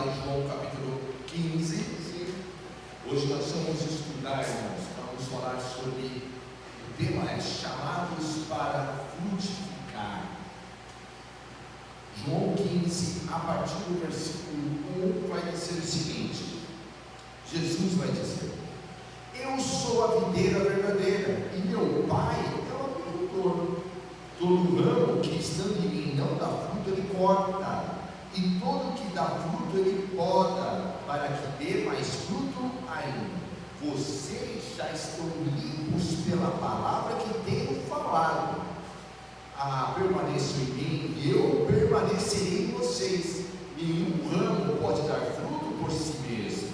lá em João capítulo 15. Hoje nós vamos estudar, irmãos, vamos falar sobre o tema chamados para frutificar. João 15, a partir do versículo 1, vai dizer o seguinte: Jesus vai dizer: eu sou a videira verdadeira, e meu Pai é o agricultor. Todo ramo que estando em mim não dá fruto, ele corta, e todo que dá fruto, ele poda, para que dê mais fruto ainda. Vocês já estão limpos pela palavra que tenho falado. Permaneçam em mim, e eu permanecerei em vocês. Nenhum ramo pode dar fruto por si mesmo,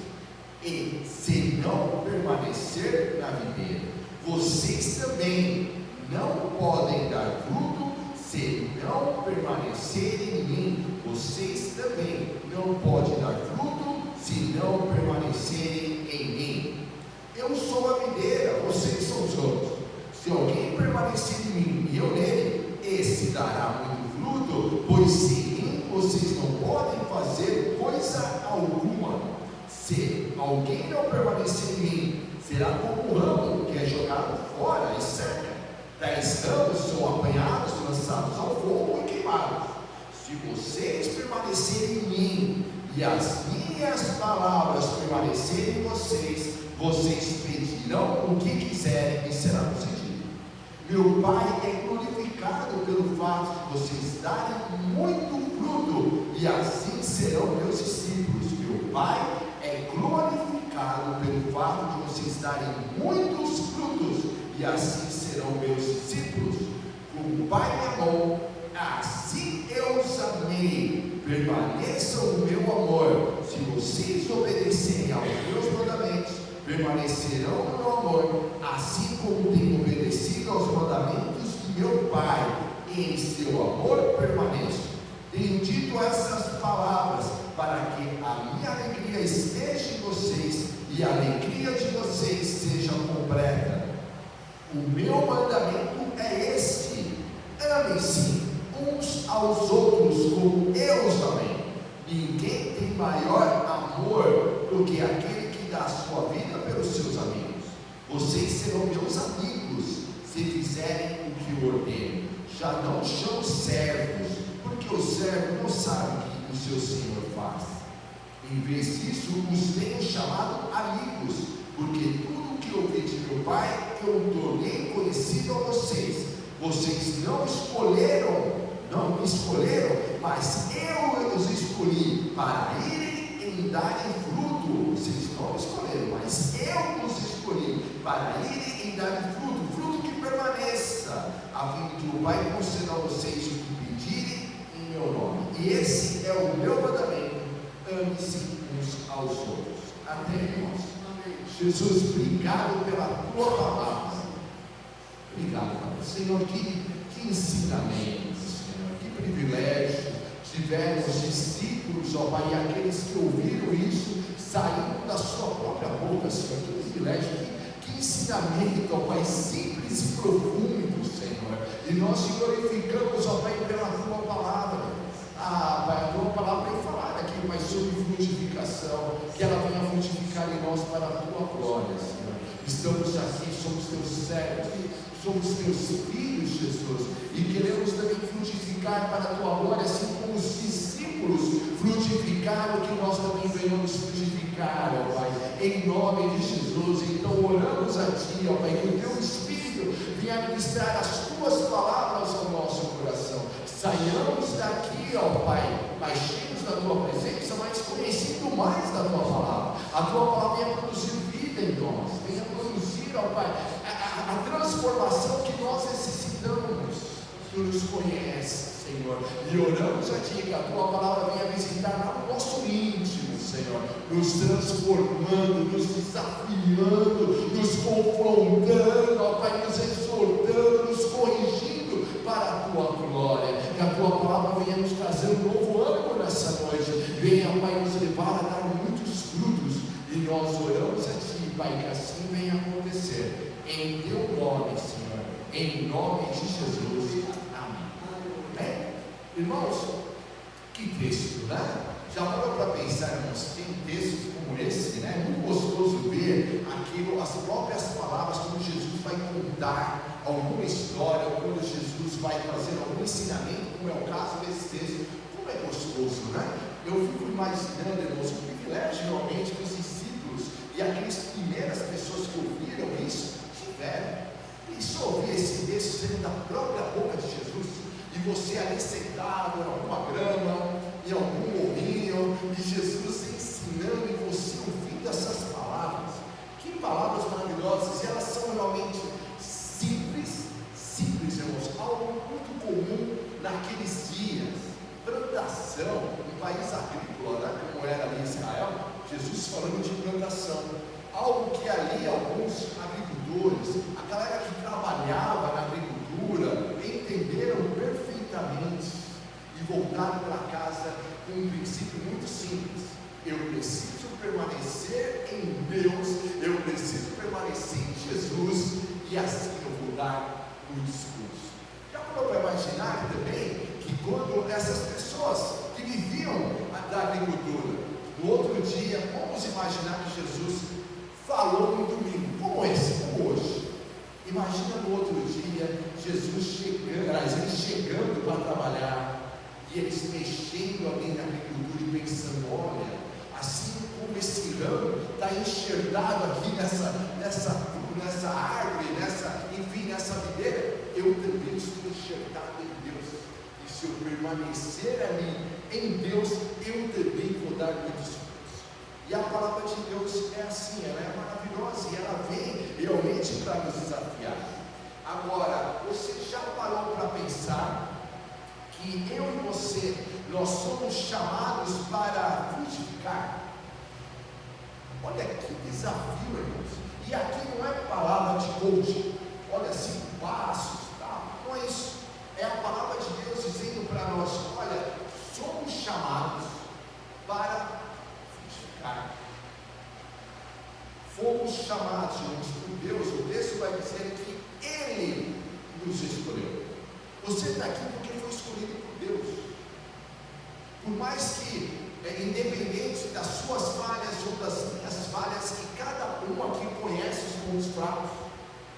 e se não permanecer na videira, vocês também não podem dar fruto se não permanecerem em mim. Vocês também não podem dar fruto se não permanecerem em mim. Eu sou a videira, vocês são os ramos. Se alguém permanecer em mim e eu nele, esse dará muito fruto, pois sem mim vocês não podem fazer coisa alguma. Se alguém não permanecer em mim, será como um ramo que é jogado fora e seca. 10 ramos são apanhados, lançados ao fogo e queimados. Se vocês permanecerem em mim e as minhas palavras permanecerem em vocês, vocês pedirão o que quiserem e será concedido. Meu Pai é glorificado pelo fato de vocês darem muito fruto, e assim serão meus discípulos. Meu Pai é glorificado pelo fato de vocês darem muitos frutos, e assim serão meus discípulos. Como o Pai me amou, assim eu os amei. Permaneçam no meu amor. Se vocês obedecerem aos meus mandamentos, permanecerão no meu amor, assim como tenho obedecido aos mandamentos de meu Pai. Em seu amor permaneço. Tenho dito essas palavras para que a minha alegria esteja em vocês e a alegria de vocês seja completa. O meu mandamento é este: amem-se uns aos outros como eu os amei. Ninguém tem maior amor do que aquele que dá a sua vida pelos seus amigos. Vocês serão meus amigos se fizerem o que eu ordeno. Já não chamo servos, porque o servo não sabe o que o seu senhor faz. Em vez disso, os tenho chamado amigos, porque tudo que ouvi de meu Pai eu tornei conhecido a vocês. Vocês não me escolheram, mas eu os escolhi para irem e darem fruto. Vocês não me escolheram, mas eu os escolhi para irem e darem fruto, fruto que permaneça, a fim de que o Pai conceda a vocês o que pedirem em meu nome. E esse é o meu mandamento: ame-se uns aos outros. Até, irmãos. Jesus, obrigado pela tua palavra. Obrigado, Pai. Senhor, que ensinamento, Senhor, que privilégio tivemos discípulos, ó Pai, e aqueles que ouviram isso saindo da sua própria boca, Senhor. Que privilégio, que ensinamento, ó Pai, simples e profundo, Senhor. E nós te glorificamos, ó Pai, pela tua palavra. Pai, a tua palavra vem falar aqui, Pai, sobre frutificação, que ela venha frutificar em nós para a tua glória, Senhor. Estamos aqui, somos teus servos, somos teus filhos, Jesus, e queremos também frutificar para a tua glória, assim como os discípulos frutificaram, que nós também venhamos frutificar, ó Pai, em nome de Jesus. Então oramos a ti, ó Pai, que o teu Espírito venha ministrar as tuas palavras ao nosso coração. Saiamos daqui, ó Pai, mais cheios da tua presença, mas conhecendo mais da tua palavra. A tua palavra venha produzir vida em nós, venha produzir, ó Pai, a transformação que nós necessitamos. Tu nos conheces, Senhor, e oramos a ti que a tua palavra venha visitar o nosso íntimo, Senhor, nos transformando, nos desafiando, nos confrontando, ó Pai, nos exortando, nos corrigindo para a tua glória. Que a tua palavra venha nos trazer um novo ânimo nessa noite, venha, Pai, nos levar a dar muitos frutos, e nós oramos a ti, Pai, que assim venha acontecer, em teu nome, Senhor, em nome de Jesus, amém. Irmãos, que texto, né? Já parou para pensar contar alguma história, ou quando Jesus vai fazer algum ensinamento, como é o caso desse texto, como é gostoso, né? Eu fico imaginando, irmãos, o privilégio realmente que os discípulos e aquelas primeiras pessoas que ouviram isso tiveram. E só ouvir esse texto sendo da própria boca de Jesus, e você ali sentado em alguma grama, em algum morrinho, e Jesus ensinando e você ouvindo essas palavras. Que palavras maravilhosas! E elas são realmente simples, irmãos, algo muito comum naqueles dias. Plantação, um país agrícola, né, como era ali em Israel, Jesus falando de plantação, algo que ali alguns agricultores, a galera que trabalhava na agricultura, entenderam perfeitamente e voltaram para casa com um princípio muito simples: eu preciso permanecer em Deus, eu preciso permanecer em Jesus, e assim eu vou dar muitos frutos. Já parou para imaginar também que quando essas pessoas que viviam da agricultura, no outro dia, vamos imaginar que Jesus falou no domingo, como esse, como hoje. Imagina no outro dia, Jesus chegando para trabalhar, e eles mexendo ali na agricultura e pensando: olha, assim como esse ramo está enxertado aqui nessa árvore, nessa videira, eu também estou enxertado em Deus, e se eu permanecer ali em Deus, eu também vou dar muitos frutos. E a palavra de Deus é assim, ela é maravilhosa, e ela vem realmente para nos desafiar. Agora, você já parou para pensar que eu e você, nós somos chamados para frutificar? Olha que desafio, irmãos. E aqui não é palavra de coach, olha, 5 passos, tá? Não é isso. É a palavra de Deus dizendo para nós: olha, somos chamados para frutificar. Fomos chamados, irmãos, por Deus. O texto vai dizer que Ele nos escolheu. Você está aqui porque foi escolhido por Deus. Por mais que, independente das suas falhas ou das minhas falhas, que cada um aqui conhece os pontos fracos,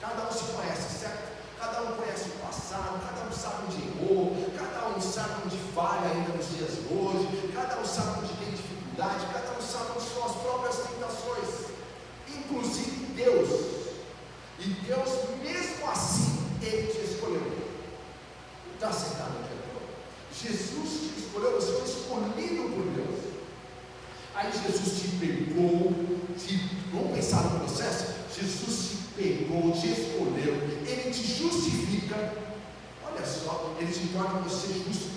cada um se conhece, certo? Cada um conhece o passado, cada um sabe onde errou, cada um sabe onde falha ainda nos dias de hoje, cada um sabe onde tem dificuldade, cada um sabe onde são as próprias tentações, inclusive Deus. E Deus, mesmo assim, Ele te escolheu. Está sentado aqui agora. Jesus te escolheu, você foi escolhido por Deus. Aí Jesus te pegou, vamos pensar no processo? Jesus te pegou, te escolheu, Ele te justifica. Olha só, Ele te torna você justo.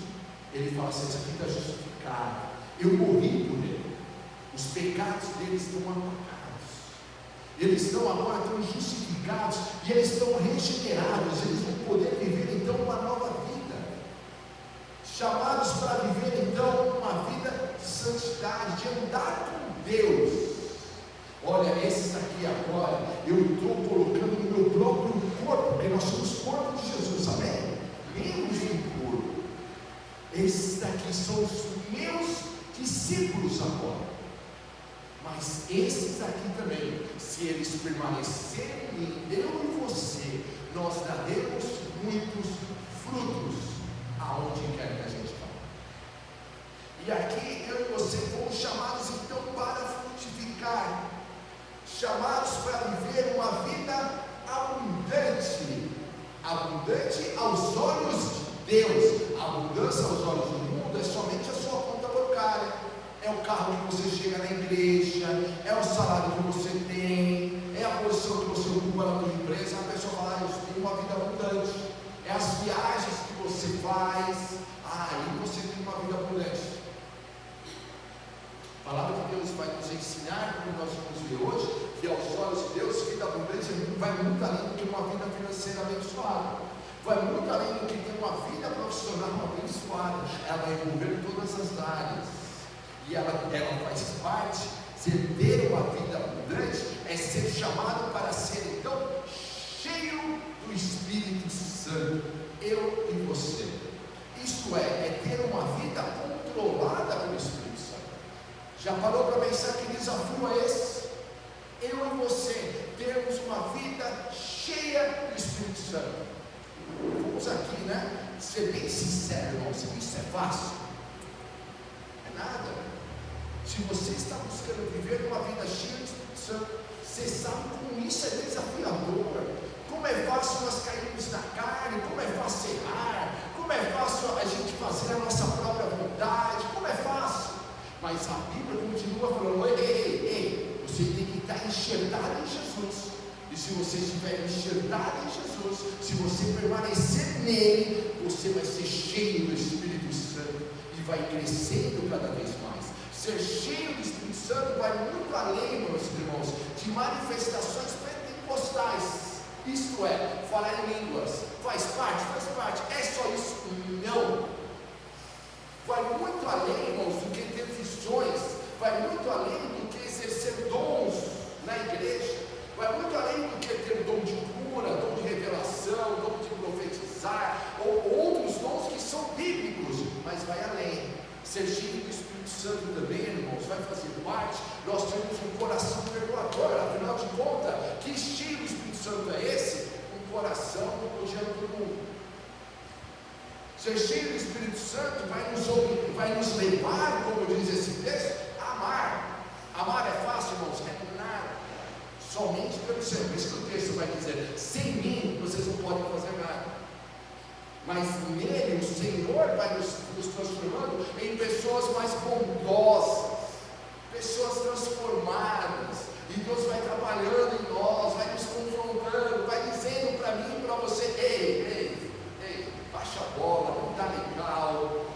Ele fala assim: isso aqui está justificado, eu morri por Ele, os pecados deles estão apagados, eles estão agora justificados, e eles estão regenerados, eles vão poder viver então uma nova vida, chamados para viver então uma vida de santidade, de andar com Deus. Olha, esses aqui agora, eu estou colocando no meu próprio corpo, porque nós somos corpo de Jesus, amém? Membros do corpo. Esses aqui são os meus discípulos agora. Mas esses aqui também, se eles permanecerem em eu e você, nós daremos muitos frutos aonde quer que a gente vá. E aqui eu e você fomos chamados então para frutificar, chamados para viver uma vida abundante, abundante aos olhos de Deus. A abundância aos olhos do mundo é somente a sua conta bancária, é o carro que você chega na igreja, é o salário que você tem, é a posição que você ocupa na sua empresa. A pessoa fala: eu tenho uma vida abundante. É as viagens que você faz, aí você tem uma vida abundante. A palavra de Deus vai nos ensinar, como nós vamos ver hoje, que aos olhos de Deus, vida abundante vai muito além do que uma vida financeira abençoada, vai muito além do que ter uma vida profissional abençoada. Ela vai envolver todas as áreas, e ela faz parte. Ter uma vida abundante é ser chamado para ser então cheio do Espírito Santo, eu e você. Isto é ter uma vida controlada pelo Espírito Santo. Já parou para pensar que desafio é esse? eu e você termos uma vida cheia do Espírito Santo. Vamos aqui, né? Ser bem sincero, irmãos, isso é fácil? É nada. Se você está buscando viver uma vida cheia do Espírito Santo, você sabe como isso é desafiador. Como é fácil nós cairmos na carne, como é fácil errar, como é fácil a gente fazer a nossa própria vontade, como é fácil. Mas a Bíblia continua falando: ei, você tem que estar enxertado em Jesus. E se você estiver enxertado em Jesus, se você permanecer nele, você vai ser cheio do Espírito Santo e vai crescendo cada vez mais. Ser cheio do Espírito Santo vai muito além, meus irmãos, de manifestações pentecostais. Isto é, falar em línguas. Faz parte. É só isso? Não. Vai muito além, irmãos, do que ter visões. Vai muito além do que exercer dons na igreja. Vai muito além do que ter dom de cura, dom de revelação, dom de profetizar, ou outros dons que são bíblicos, mas vai além. Ser cheio do Espírito Santo também, irmãos, vai fazer parte. Nós temos um coração perdoador, afinal de contas, que cheio do Espírito Santo é esse? Um coração odiando todo mundo. Ser cheio do Espírito Santo vai nos levar, como diz esse texto, a amar. Amar é fácil, irmãos? É nada. Somente pelo Senhor. Por isso que o texto vai dizer: sem mim vocês não podem fazer nada. Mas nele o Senhor vai nos transformando em pessoas mais bondosas, pessoas transformadas, e Deus vai trabalhando em nós, vai nos confrontando, vai dizendo para mim e para você: ei, baixa a bola, não está legal,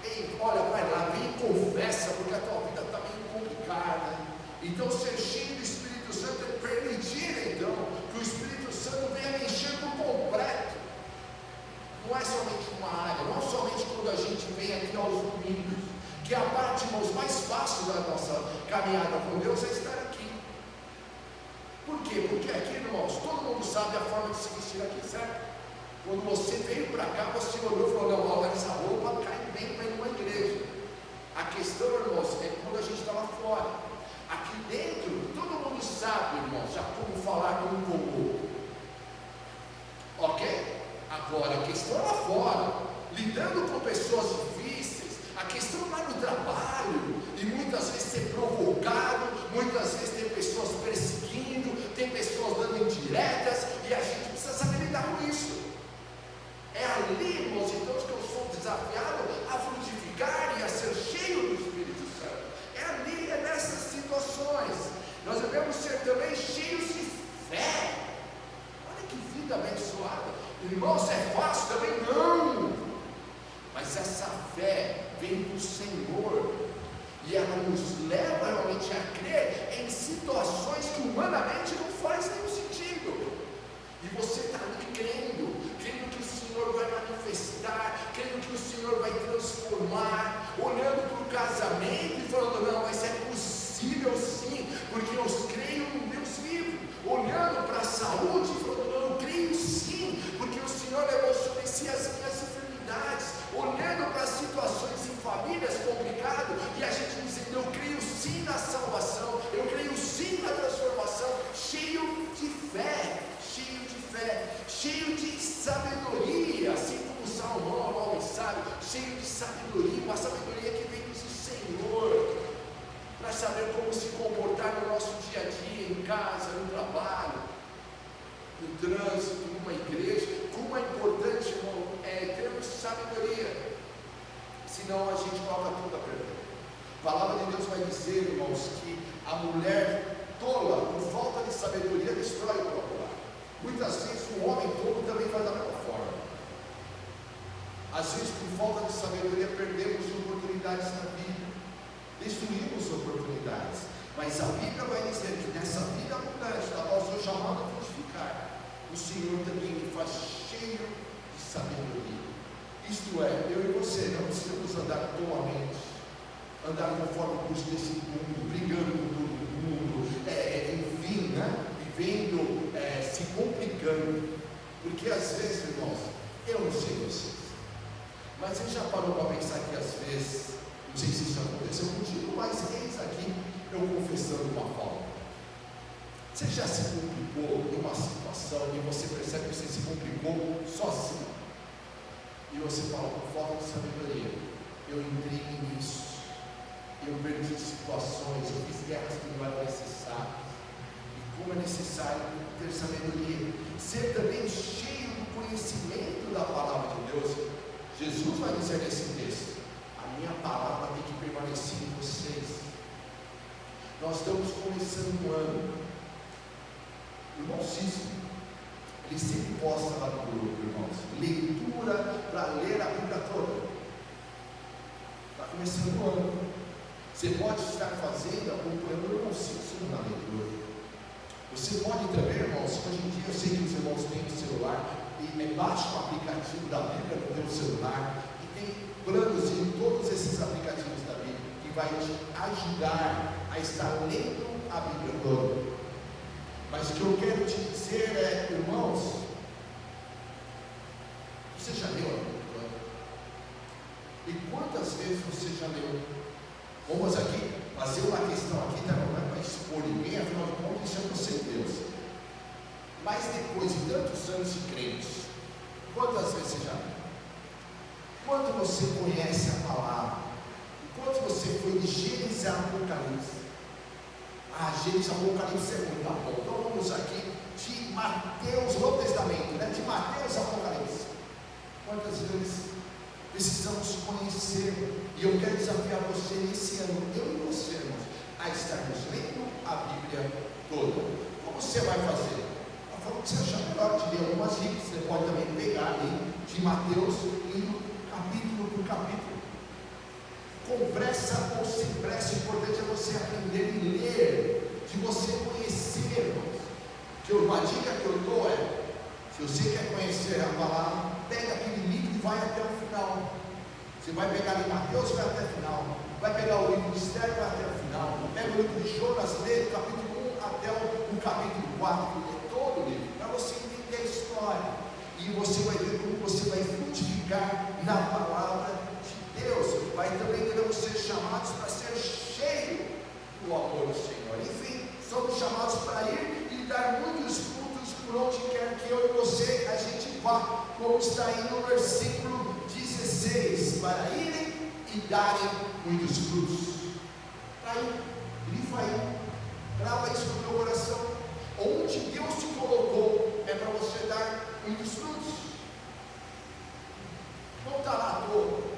ei, olha, vai lá, vem e confessa, porque a tua vida está meio complicada. Então ser cheio do Espírito Santo é permitir então que o Espírito Santo venha me encher por completo. Não é somente uma área, não é somente quando a gente vem aqui aos domingos, que a parte, irmãos, mais fácil da nossa caminhada com Deus é estar aqui. Por quê? Porque aqui, irmãos, todo mundo sabe a forma de se vestir aqui, certo? Quando você veio para cá, você olhou e falou: não, olha, essa roupa cai bem para ir numa igreja. A questão, irmãos, é quando a gente está lá fora. Aqui dentro, todo mundo sabe, irmãos, já como falar com um cocô. Ok? Agora, a questão é lá fora, lidando com pessoas difíceis, a questão lá no trabalho, e muitas vezes ser provocado, muitas vezes tem pessoas perseguindo, tem pessoas dando indiretas, e a gente precisa saber lidar com isso. É ali, irmãos, então, que eu sou desafiado a frutificar e a ser cheio do Espírito Santo. É ali, é nessas situações. Nós devemos ser também cheios de fé. Olha que vida abençoada. Irmãos, é fácil também? Não. Mas essa fé vem do Senhor, e ela nos leva realmente a crer em situações que humanamente não faz nenhum sentido. E você está ali crendo que o Senhor vai manifestar, crendo que o Senhor vai transformar, olhando para o casamento e falando: não, mas é possível sim, porque eu creio no Deus vivo. Olhando para a saúde e falando: não, eu creio sim, porque o Senhor levou sobre si as minhas enfermidades. Olhando para situações em famílias complicadas, e a gente dizendo: eu creio sim na salvação, eu creio sim na transformação, cheio de fé, cheio de sabedoria, assim como Salomão, o homem sábio, cheio de sabedoria, uma sabedoria que vem do Senhor, para saber como se comportar no nosso dia a dia, em casa, no trabalho, no trânsito, numa igreja. Como é importante, irmão, termos sabedoria, senão a gente coloca tudo a perder. A palavra de Deus vai dizer, irmãos, que a mulher tola, por falta de sabedoria, destrói o próprio lar. Muitas vezes o homem tolo também faz da mesma forma. Às vezes, por falta de sabedoria, perdemos oportunidades na vida, destruímos oportunidades. Mas a Bíblia vai dizer que nessa vida abundante, da qual sou chamado a frutificar, o Senhor também me faz cheio de sabedoria. Isto é, eu e você não precisamos andar totalmente, andar conforme o curso desse mundo, brigando com todo mundo, enfim, né? Vivendo, se complicando. Porque às vezes, irmãos, eu não sei vocês, mas você já parou para pensar que às vezes, não sei se isso aconteceu contigo, mas eis aqui eu confessando uma falta. Você já se complicou numa situação e você percebe que você se complicou sozinho? E você fala, por falta de sabedoria, eu entrei nisso, eu perdi situações, eu fiz guerras que não eram necessárias. E como é necessário ter sabedoria, ser também cheio do conhecimento da palavra de Deus. Jesus vai dizer nesse texto: a minha palavra tem que permanecer em vocês. Nós estamos começando um ano. O irmão Cícero, ele sempre posta lá no grupo, irmãos, leitura para ler a Bíblia toda. Está começando o ano. Você pode estar fazendo, acompanhando o irmão Cícero na leitura. Você pode também, irmãos, hoje em dia eu sei que os irmãos têm no celular, e baixa o aplicativo da Bíblia no teu celular, e tem planos em todos esses aplicativos da Bíblia, que vai te ajudar a estar lendo a Bíblia toda. Mas o que eu quero te dizer é, irmãos, você já leu a Bíblia toda? E quantas vezes você já leu? Vamos aqui fazer uma questão aqui, tá? Não é para expor ninguém, afinal de contas isso é você e Deus. Mas depois de tantos anos de crentes, quantas vezes você já leu? Quanto você conhece a palavra? Quanto você foi de Gênesis a Apocalipse? Gênesis e Apocalipse é muito bom. Então vamos aqui de Mateus, Novo Testamento, né? De Mateus a Apocalipse. Quantas vezes precisamos conhecer? E eu quero desafiar você nesse ano, eu e você, irmãos, a estarmos lendo a Bíblia toda. Como você vai fazer? Eu falo que você achar melhor, te dei algumas dicas. Você pode também pegar ali de Mateus, indo capítulo por capítulo. Com pressa ou sem pressa, o importante é você aprender e ler, de você conhecer. Que uma dica que eu dou é: se você quer conhecer a palavra, pega aquele livro e vai até o final. Você vai pegar em Mateus, vai até o final. Vai pegar o livro de Esther, vai até o final. Pega o livro de Jonas, lê do capítulo 1 até o capítulo 4, lê todo o livro, para você entender a história. E você vai ver como você vai frutificar na palavra de Deus. Vai também ser chamados para ser cheio do amor do Senhor. Enfim, somos chamados para ir e dar muitos frutos por onde quer que eu e você a gente vá, como está aí no versículo 16, para irem e darem muitos frutos. Para ir, grifa aí, grava isso no teu coração. Onde Deus te colocou é para você dar muitos frutos. Não está lá à toa.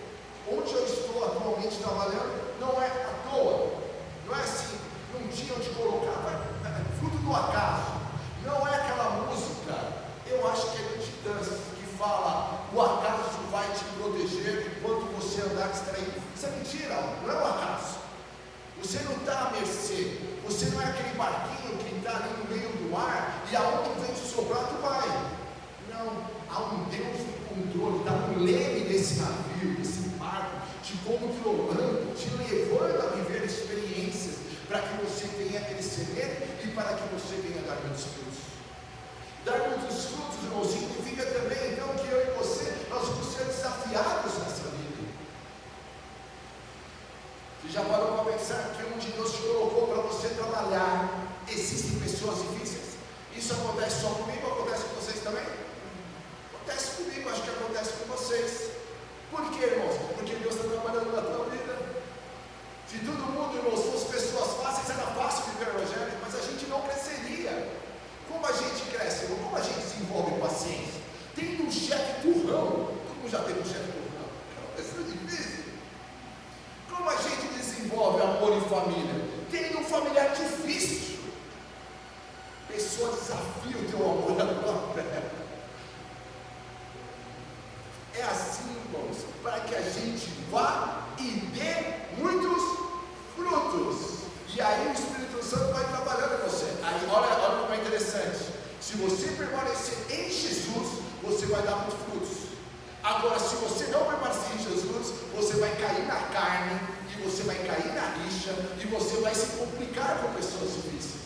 Onde eu estou atualmente trabalhando não é à toa, não é assim, não tinha onde colocar, é fruto do acaso. Não é aquela música, eu acho que é do Titãs, que fala: o acaso vai te proteger enquanto você andar distraído. Isso é mentira, não é o acaso. Você não está à mercê, você não é aquele barquinho que está ali no meio do mar e aonde o vento soprar tu vai. Não, há um Deus no controle, está no leme desse navio, desse barco, te controlando, te levando a viver experiências, para que você venha crescer e para que você venha dar muitos frutos. Dar muitos frutos, irmão, significa também então que eu e você, nós vamos ser desafiados nessa vida. Você já parou para pensar que onde Deus te colocou para você trabalhar, existem pessoas difíceis? Isso acontece só comigo ou acontece com vocês também? Acontece comigo, acho que acontece com vocês. Por quê, irmãos? Porque Deus está trabalhando na tua vida. Se todo mundo, irmãos, fosse pessoas fáceis, era fácil viver o Evangelho, mas a gente não cresceria. Como a gente cresce, irmão? Como a gente desenvolve paciência? Tendo um chefe turrão, todo mundo já teve um chefe turrão, isso é difícil. Como a gente desenvolve amor em família? Tendo um familiar difícil. Pessoa desafia o teu amor na tua fé. É assim, irmãos, para que a gente vá e dê muitos frutos. E aí o Espírito Santo vai trabalhando em você. Aí, olha como é interessante. Se você permanecer em Jesus, você vai dar muitos frutos. Agora, se você não permanecer em Jesus, você vai cair na carne, e você vai cair na rixa, e você vai se complicar com pessoas difíceis.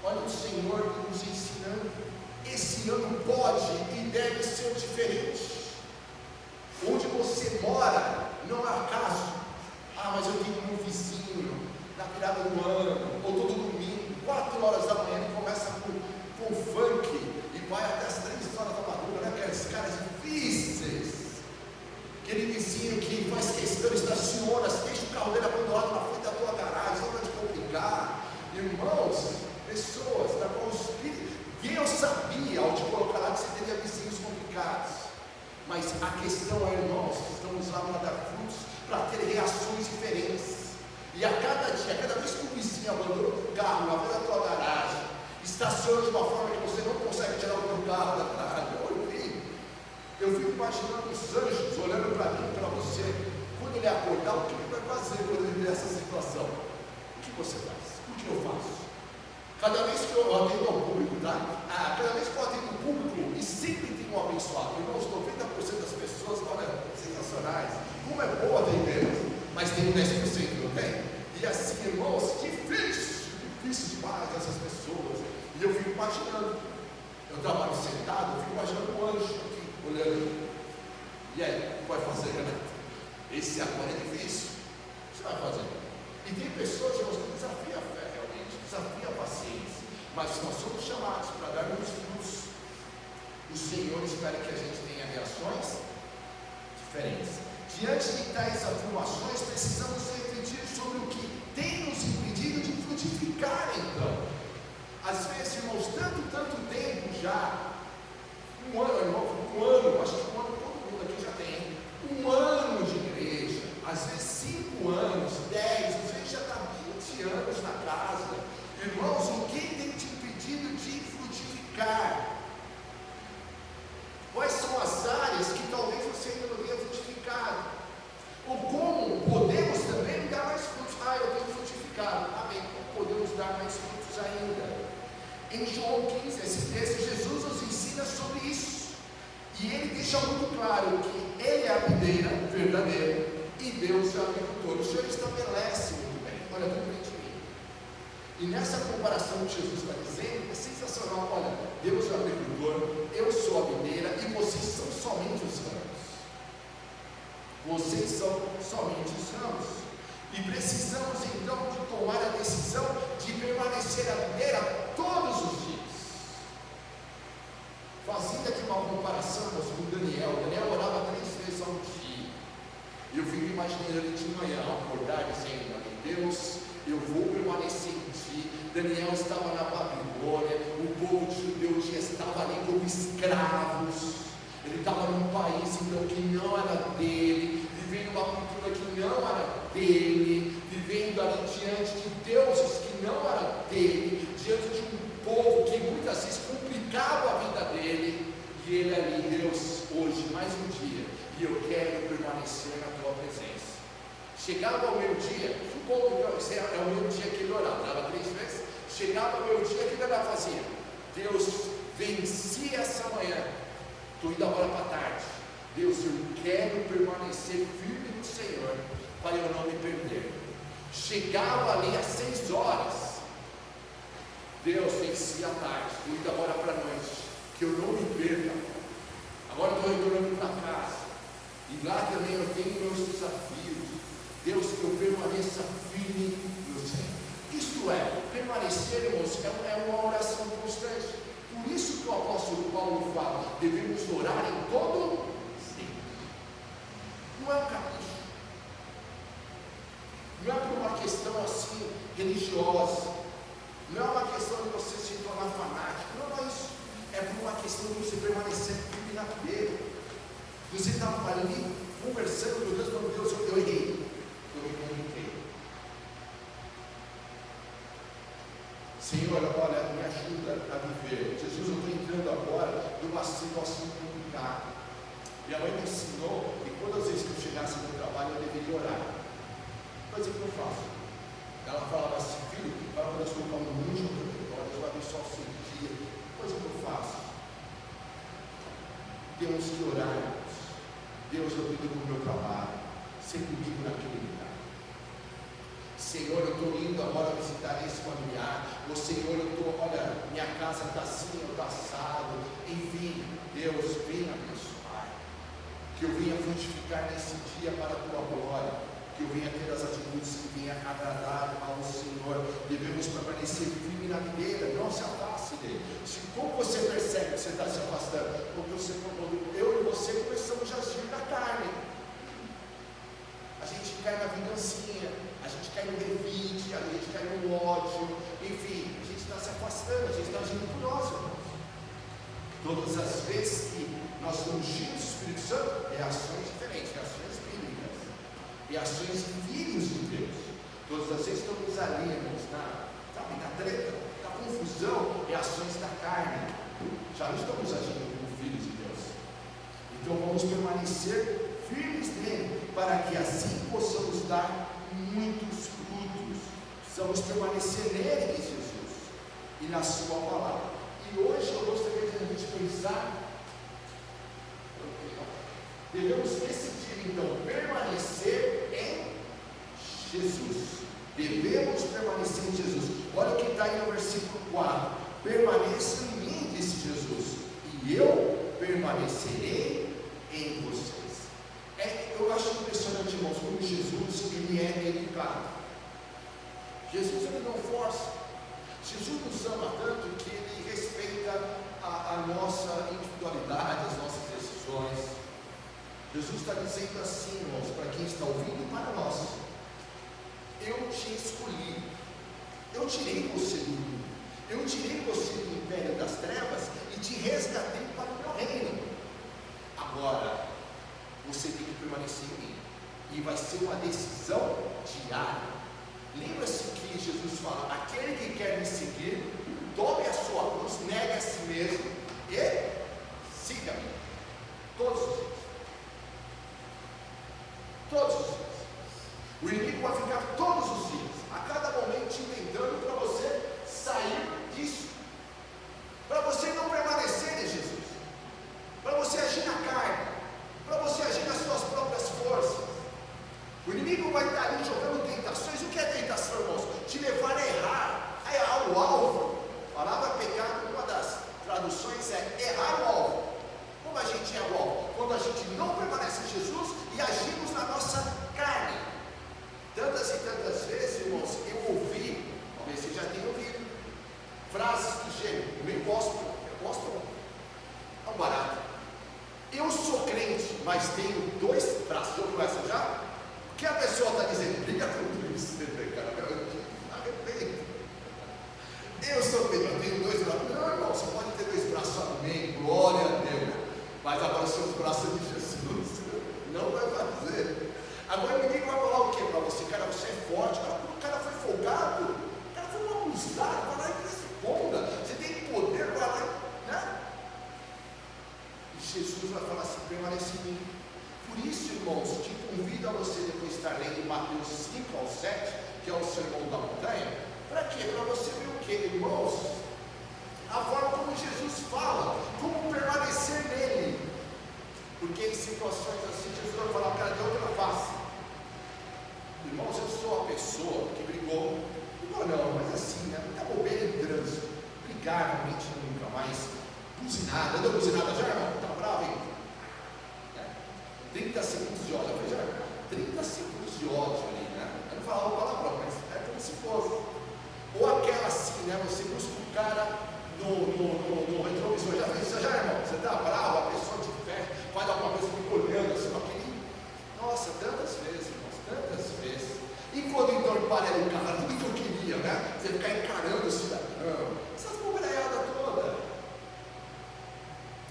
Olha o Senhor nos ensinando. Esse ano pode e deve ser diferente. Onde você mora não é acaso. Mas eu tenho um vizinho na virada do ano, ou todo domingo, parado na frente da tua garagem, só para te complicar. Irmãos, pessoas, da qual o Espírito, Deus sabia ao te colocar lá que você teria vizinhos complicados. Mas a questão é, irmãos, estamos lá para dar frutos, para ter reações diferentes. E a cada dia, cada vez que o vizinho abandona o carro na frente da tua garagem, estaciona de uma forma que você não consegue tirar o teu carro da garagem. Eu fico imaginando os anjos olhando para mim, para você. Quando ele acordar, o que ele vai fazer quando ele ver essa situação? O que você faz? O que eu faço? Cada vez que eu atendo ao público, tá? Cada vez que eu atendo ao público, e sempre tem um abençoado. Irmãos, 90% das pessoas, olha, sensacionais. Como é bom atender, mas tem um 10%, não tem? E assim, irmãos, difícil demais essas pessoas. E eu fico imaginando. Eu trabalho sentado, eu fico imaginando um anjo aqui, olhando. E aí, o que vai fazer, né? Esse agora é difícil. O que você vai fazer? E tem pessoas, irmãos, que desafiam a fé, realmente, desafiam a paciência. Mas nós somos chamados para darmos frutos. O Senhor espera que a gente tenha reações diferentes. Diante de tais afirmações, precisamos refletir sobre o que tem nos impedido de frutificar, então. Às vezes, irmãos, tanto tempo já, um ano, irmão, acho que um ano todo mundo aqui já tem, um ano de igreja, às vezes 5 anos, 10, às vezes já está 20 anos na casa. Irmãos, o que tem te impedido de frutificar? Quais são as áreas que talvez você ainda não tenha frutificado? Ou como podemos também dar mais frutos? Eu tenho frutificado. Amém. Como podemos dar mais frutos ainda? Em João 15, esse texto, Jesus nos ensina sobre isso. E ele deixa muito claro que ele é a videira verdadeira e Deus é o agricultor. O Senhor estabelece muito bem. Olha, tudo bem de mim. E nessa comparação que Jesus está dizendo, é sensacional. Olha, Deus é o agricultor, eu sou a videira e vocês são somente os ramos. Vocês são somente os ramos. E precisamos então de tomar a decisão de permanecer a videira todos os dias. Fazendo aqui uma comparação com Daniel. Daniel orava 3 vezes ao dia. E eu fico imaginando ele de manhã acordar dizendo: Deus, eu vou permanecer em ti. Daniel estava na Babilônia, o povo judeu já estava ali como escravos. Ele estava num país então que não era dele, vivendo uma cultura que não era dele, vivendo ali diante de deuses que não eram dele, diante de um povo que muitas vezes complicava a vida dele. E ele ali: Deus, hoje mais um dia, e eu quero permanecer na tua presença. Chegava o meu dia, supondo que é o meu dia que ele orava 3 vezes. Chegava o meu dia, o que ele fazia? Deus, venci essa manhã, estou indo agora para a tarde. Deus, eu quero permanecer firme no Senhor, para eu não me perder. Chegava ali às 6 horas. Deus, venci a tarde, estou indo agora para a noite, que eu não me perca. Agora estou retornando para casa. E lá também eu tenho meus desafios. Deus, que eu permaneça firme no Senhor. Isto é, permanecer, irmãos, é uma oração constante. Por isso que o apóstolo Paulo fala: devemos orar em todo tempo. Não é um capricho. Não é por uma questão assim religiosa. Não é uma questão de você se tornar fanático. Não é isso. É por uma questão de você permanecer firme na videira. Você está ali conversando com Deus, falando: Deus, eu errei. Eu me comuniquei. Senhor, olha, me ajuda a viver. Jesus, eu estou entrando agora numa situação complicada. Minha mãe me ensinou que todas as vezes que eu chegasse no trabalho eu deveria orar. Mas o que eu faço? Ela falava assim: filho, para Deus colocar um monte de vitória, Deus vai abençoar o seu dia. Coisa que eu faço. Temos que orar. Deus, eu cuido do meu trabalho. Ser comigo naquele lugar. Senhor, eu estou indo agora visitar esse familiar. Ou Senhor, eu estou, olha, minha casa está assim, eu estou assado. Enfim, Deus, venha abençoar. Que eu venha frutificar nesse dia para a tua glória. Que eu venha ter as atitudes que venha agradar ao Senhor. Devemos permanecer firme na videira, não se afaste dele. Como você percebe que você está se afastando? Porque você, eu e você começamos a agir na carne. A gente cai na vingancinha, a gente cai no revide, a gente cai no ódio, enfim, a gente está se afastando, a gente está agindo por nós, irmãos. Todas as vezes que nós estamos cheios do Espírito Santo, é ações diferentes, ações bíblicas, e ações de filhos de Deus. Todas as vezes que estamos ali, irmãos, na treta, na confusão, é ações da carne. Já não estamos agindo como filhos de Deus. Então vamos permanecer firmes nele, para que assim possamos dar muitos frutos. Precisamos permanecer nele, diz Jesus, e na sua palavra. E hoje eu gostaria de a gente pensar, devemos decidir então permanecer em Jesus. Devemos permanecer em Jesus. Olha o que está aí no versículo 4: permaneçam em mim, disse Jesus, e eu permanecerei em vocês. Eu acho impressionante, irmãos, como Jesus, ele é delicado. Jesus, ele não força. Jesus nos ama tanto que ele respeita a nossa individualidade, as nossas decisões. Jesus está dizendo assim, irmãos, para quem está ouvindo e para nós: eu te escolhi, eu tirei você do mundo, eu tirei você do império das trevas e te resgatei para o meu reino. Agora, você tem que permanecer em mim, e vai ser uma decisão diária. Lembra-se que Jesus fala: aquele que quer me seguir, tome a sua cruz, negue a si mesmo e siga-me. Todos os dias. Todos os dias. O inimigo vai ficar todos os dias, a cada momento, tentando para você sair disso, para você não permanecer em Jesus, para você agir na carne, para você agir nas suas próprias forças. O inimigo vai estar ali jogando tentações. O que é tentação, irmãos? Te levar a errar o alvo. A palavra pecado, uma das traduções é errar o alvo. Como a gente erra o alvo? Quando a gente não permanece em Jesus e agimos na nossa carne. Tantas e tantas vezes, irmãos, eu ouvi, talvez você já tenha ouvido, frases do gênero: eu gosto é um barato. Eu sou crente, mas tenho dois braços. Já começa já? O que a pessoa está dizendo? Briga com isso, cara. Arrependo. Eu sou crente, eu tenho dois braços. Não, irmão, você pode ter dois braços, amém, glória a Deus. Mas agora seus braços de Jesus não vai fazer. Agora ninguém vai falar o que para você? Cara, você é forte. O cara foi folgado, o cara foi um abusado. Vai lá e responda. Você tem poder, vai lá, né? E Jesus vai falar assim: permanece em mim. Por isso, irmãos, te convido a você depois estar lendo Mateus 5 ao 7, que é o sermão da montanha. Para quê? Para você ver o que, irmãos? A forma como Jesus fala, como permanecer nele. Porque em situações assim, Jesus vai falar: cara, de outra face. Irmãos, eu sou a pessoa que brigou não, mas assim, né? Muita bobeira em trânsito. Brigar, realmente nunca mais. Buzinada, deu buzinada já, irmão? Tá bravo, hein? 30 segundos de ódio. Eu falei: já, 30 segundos de ódio ali, né? Eu não falava palavrão, mas é como se fosse. Ou aquela assim, né? Você busca o cara no retrovisor. Já fez isso já, irmão? Você tá bravo, a pessoa te fecha, faz alguma coisa, fica olhando assim, aquele. Nossa, tantas vezes, irmãos, tantas vezes. E quando entorparelha o carro, tudo que eu queria, né? Você ficar encarando o cidadão, essas bobeiradas todas.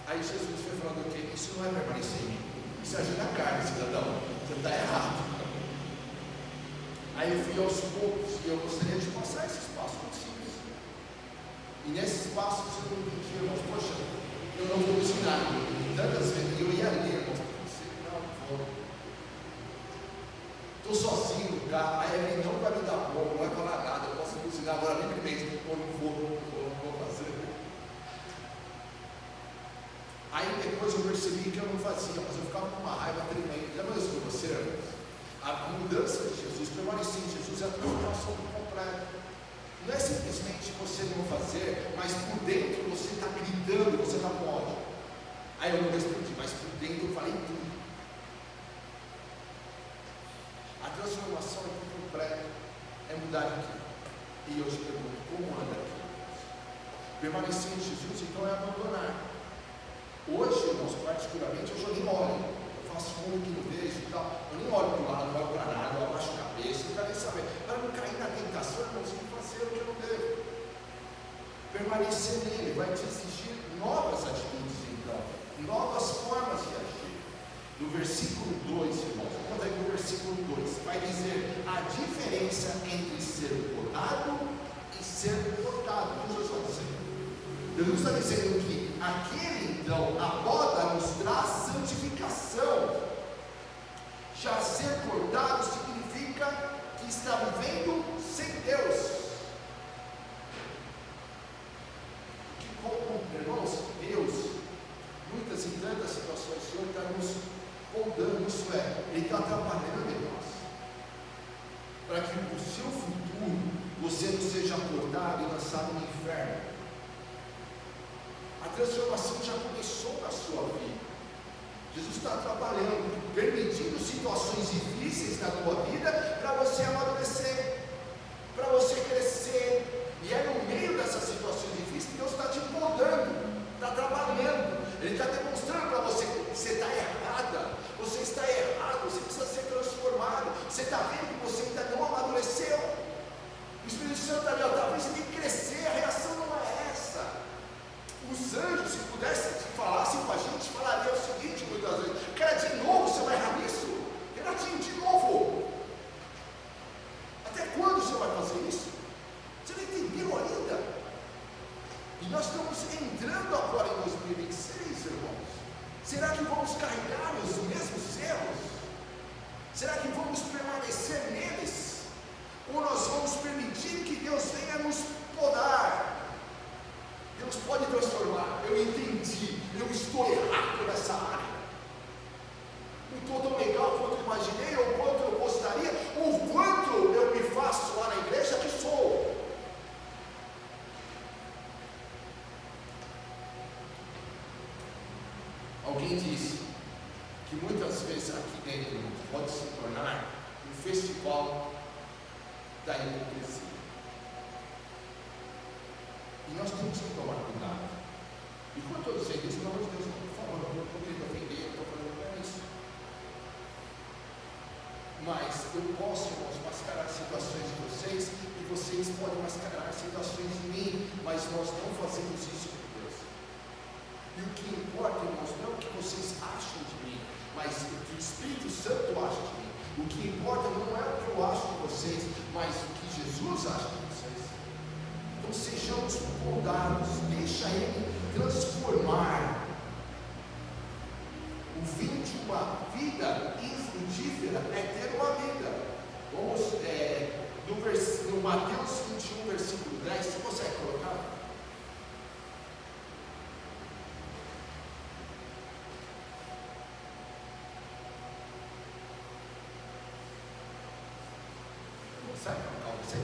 Aí Jesus foi falando: o quê? Isso não é permanecer em mim. Isso é agir na carne, cidadão. Você está errado. Aí eu fui aos poucos, e eu gostaria de passar esse espaço contigo. E nesses passos eu não entendi, irmãos: poxa, eu não vou ensinar. Tantas vezes eu ia ali, irmãos: não vou. Estou sozinho no carro, aí ele não vai me dar bom, não vai falar nada, eu posso buzinar agora livremente, ou não vou fazer. Aí depois eu percebi que eu não fazia, mas eu ficava com uma raiva tremenda. Já mais com você, irmãos? A mudança de Jesus, permanecer em Jesus, é a transformação completa. Não é simplesmente você não fazer, mas por dentro você está gritando, você está com ódio. Aí eu não respondi, mas por dentro eu falei tudo. A transformação é completa, é mudar aqui. E eu te pergunto: como anda aqui? Permanecer em Jesus, então, é abandonar. Hoje, irmãos, particularmente, eu nem olho. Eu faço como que não vejo e tal. Eu nem olho para o lado, não olho para nada, eu abaixo a cabeça, não quero nem saber. Para permanecer nele, vai te exigir novas atitudes, então, novas formas de agir. No versículo 2, irmãos, vamos ver no versículo 2, vai dizer a diferença entre ser podado e ser cortado. O que Jesus está dizendo? Jesus está dizendo que aquele, então, a poda nos traz santificação. Já ser cortado significa que está vivendo sem Deus. Irmãos, Deus, muitas e tantas situações, o Senhor está nos podando, isso é, Ele está trabalhando em nós, para que no seu futuro você não seja cortado e lançado no inferno. A transformação já começou na sua vida. Jesus está trabalhando, permitindo situações difíceis na tua vida para você amadurecer, para você crescer. E é no meio dessas situações difíceis que Deus está te podando, está trabalhando. Ele está demonstrando para você que você está errada, você está errado, você precisa ser transformado. Você está vendo que você ainda não amadureceu. O Espírito Santo está ali, talvez você tem que crescer. A reação não é essa. Os anjos, se pudessem falassem com a gente, falariam o seguinte muitas vezes: cara, de novo você vai errar nisso? Renatinho, de novo. Até quando você vai fazer isso? Você não entendeu ainda? E nós estamos entrando agora em 2026, irmãos. Será que vamos carregar os mesmos erros? Será que vamos permanecer neles? Ou nós vamos permitir que Deus venha nos podar? Deus pode transformar. Eu entendi, eu estou errado nessa área. Não estou tão legal quanto eu imaginei, ou quanto eu gostaria, ou quanto eu me faço lá na igreja que sou. Alguém disse que muitas vezes aqui dentro pode se tornar um festival da hipocrisia. E nós temos que tomar cuidado. E quando eu estou dizendo isso, pelo amor de Deus, por favor, eu não estou querendo ofender, eu estou falando para isso. Mas eu posso, irmãos, mascarar situações de vocês, e vocês podem mascarar situações de mim, mas nós não fazemos isso com Deus. E o que importa, irmãos, não é o que vocês acham de mim, mas o que o Espírito Santo acha de mim. O que importa não é o que eu acho de vocês, mas o que Jesus acha de vocês. Então sejamos podados, deixa Ele transformar. O fim de uma vida infrutífera é ter uma vida. Vamos no Mateus 21, versículo 10, você consegue colocar? Consegue colocar você?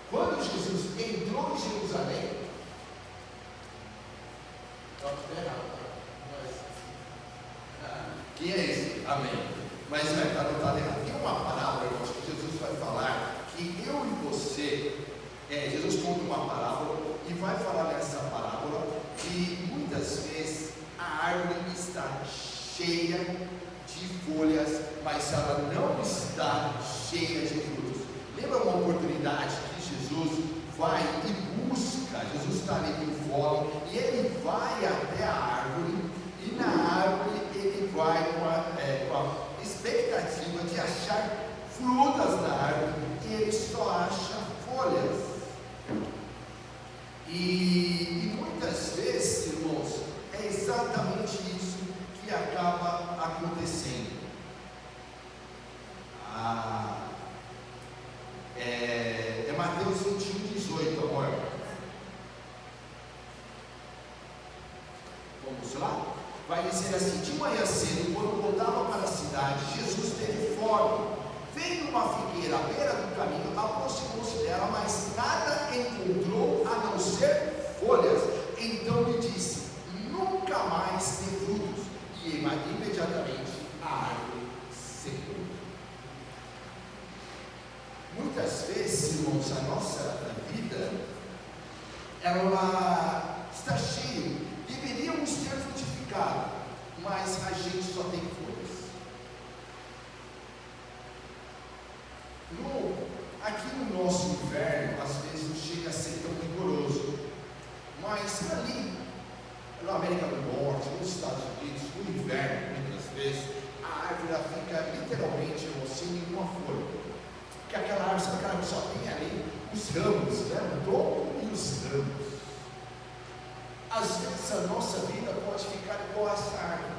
Quando Jesus entrou em Jerusalém, quem é esse? Amém. Mas não está anotado errado. Tem uma parábola, irmãos, que Jesus vai falar, que eu e você, Jesus conta uma parábola e vai falar nessa parábola que muitas vezes a árvore está cheia de folhas, mas ela não está cheia de frutos. Lembra uma oportunidade que Jesus vai e busca? Jesus está ali no fórum e ele vai até a árvore, e na árvore ele vai com a expectativa de achar frutas na árvore, e ele só acha folhas. E muitas vezes, irmãos, é exatamente isso que acaba acontecendo. É Mateus 21, 18, amor. Vamos lá? Vai dizer assim: de manhã cedo, quando voltava para a cidade, Jesus teve fome. Vendo uma figueira à beira do caminho, aproximou-se dela, mas nada encontrou a não ser folhas. Então lhe disse: nunca mais dê frutos. E imediatamente a árvore secou. Muitas vezes, irmãos, a nossa vida, ela está cheia. Deveríamos ter frutificado, mas a gente só tem folhas. Aqui no nosso inverno, na América do Norte, nos Estados Unidos, no inverno, muitas vezes, a árvore ela fica literalmente sem nenhuma folha. Porque aquela árvore, sabe, aquela árvore só tem ali os ramos, né? O tronco e os ramos. Às vezes a nossa vida pode ficar igual a essa árvore.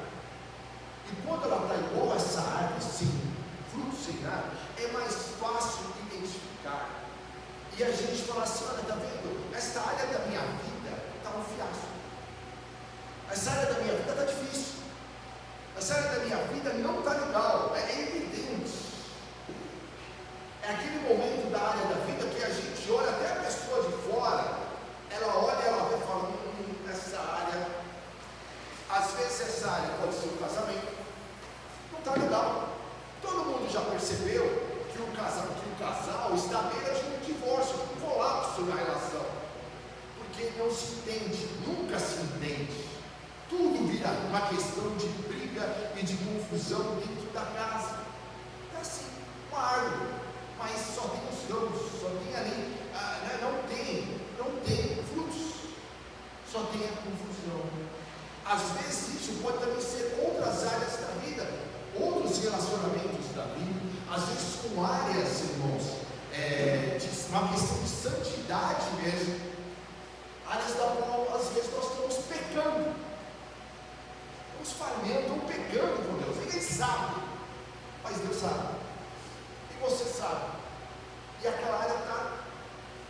E quando ela está igual a essa árvore, sem fruto, sem nada, é mais fácil identificar. E a gente fala assim: olha, está vendo? Essa área da minha vida está um fiasco. Essa área da minha vida está difícil. Essa área da minha vida não está legal. É evidente. É aquele momento da área da vida que a gente olha, até a pessoa de fora, ela olha e ela vai falando: essa área, às vezes essa área pode ser um casamento, não está legal. Todo mundo já percebeu que o casal está à beira de um divórcio, um colapso na relação, porque não se entende, nunca se entende. Tudo vira uma questão de briga e de confusão dentro da casa. É assim, uma árvore, mas só tem os ramos, só tem ali, não tem frutos, só tem a confusão. Às vezes isso pode também ser outras áreas da vida, outros relacionamentos da vida, às vezes com áreas, irmãos, de uma questão de santidade mesmo, áreas da qual às vezes nós estamos pecando, estamos falhando ou pecando com Deus. Ninguém sabe, mas Deus sabe, e você sabe, e aquela área está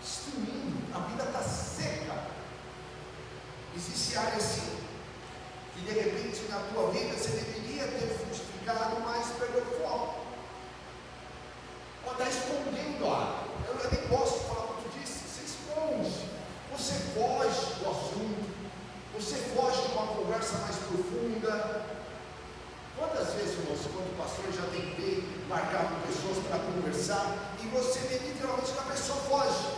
destruindo, a vida está seca. Existe área assim, que de repente na tua vida você deveria ter frutificado, mas perdeu foco, ou está escondendo a área. Eu nem gosto de falar muito disso. Você esconde, você foge do assunto, você foge de uma conversa mais profunda. Quantas vezes, irmãos, quando pastor, já tentei marcar com pessoas para conversar, e você vê literalmente que a pessoa foge.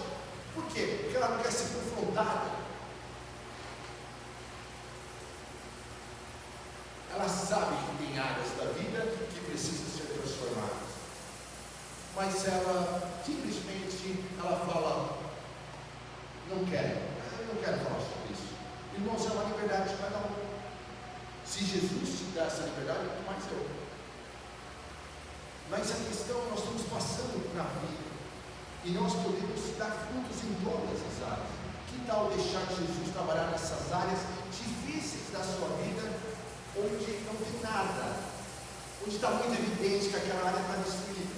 Por quê? Porque ela não quer ser confrontada. Ela sabe que tem áreas da vida que precisam ser transformadas, mas ela simplesmente fala: não quero, eu não quero falar sobre isso. Irmãos, é uma liberdade de cada um. Se Jesus te dá essa liberdade, muito mais eu. Mas a questão, nós estamos passando na vida e nós podemos dar frutos em todas as áreas. Que tal deixar Jesus trabalhar nessas áreas difíceis da sua vida, onde não tem nada, onde está muito evidente que aquela área está destruída?